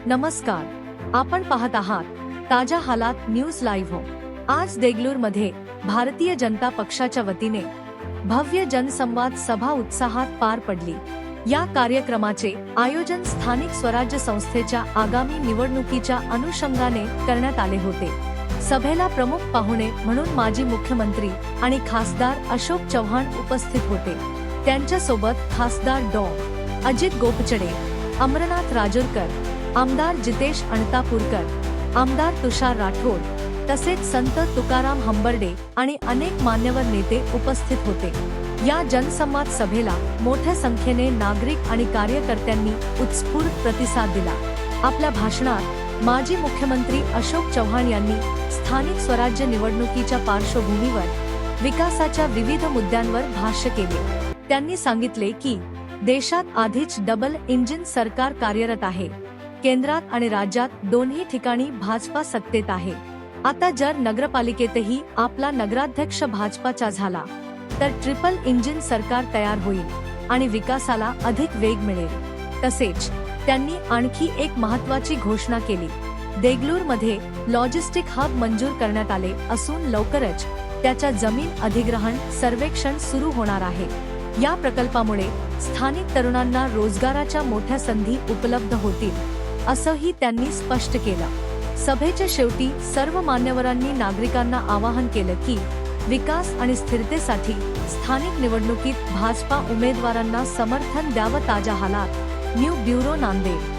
नमस्कार, आपण पाहत आहात ताजा हालात न्यूज लाईव्ह। आज देगलूरमध्ये भारतीय जनता पक्षाच्या वतीने भव्य जनसंवाद सभा उत्साहात पार पडली। या कार्यक्रमाचे आयोजन स्थानिक स्वराज्य संस्थेच्या आगामी निवडणुकीच्या अनुषंगाने करण्यात आले होते। सभेला प्रमुख पाहुणे म्हणून माजी मुख्यमंत्री आणि खासदार अशोक चव्हाण उपस्थित होते। त्यांच्यासोबत खासदार डॉ. अजित गोपचडे, अमरनाथ राजूरकर, आमदार जितेश अणतापूरकर, आमदार तुषार राठोड तसेच संत तुकाराम हंबर्डे आणि अनेक मान्यवर नेते उपस्थित होते। या जनसंवाद सभेला मोठ्या संख्येने नागरिक आणि कार्यकर्त्यांनी उत्स्फूर्त प्रतिसाद दिला। आपल्या भाषणात माजी मुख्यमंत्री अशोक चव्हाण यांनी स्थानिक स्वराज्य निवडणुकीच्या पार्श्वभूमीवर विकासाच्या विविध मुद्द्यांवर भाष्य केले। त्यांनी सांगितले की देशात आधीच डबल इंजिन सरकार कार्यरत आहे। केंद्रात आणि राज्यात दोन्ही ठिकाणी भाजपा सत्तेत आहे। आता जर नगरपालिकेतही आपला नगराध्यक्ष भाजपाचा झाला तर ट्रिपल इंजिन सरकार तयार होईल आणि विकासाला अधिक वेग मिळेल। तसेच त्यांनी आणखी एक महत्त्वाची घोषणा केली। देगलूरमध्ये लॉजिस्टिक हब मंजूर करण्यात आले असून लवकरच त्याच्या जमीन अधिग्रहण सर्वेक्षण सुरू होणार आहे। या प्रकल्पामुळे स्थानिक तरुणांना रोजगाराच्या मोठ्या संधी उपलब्ध होतील असंही त्यांनी स्पष्ट केलं। सभेच्या शेवटी सर्व मान्यवरांनी नागरिकांना आवाहन केलं की विकास आणि स्थिरतेसाठी स्थानिक निवडणुकीत भाजपा उमेदवारांना समर्थन द्यावं। ताजा हालात न्यूज ब्युरो, नांदेड।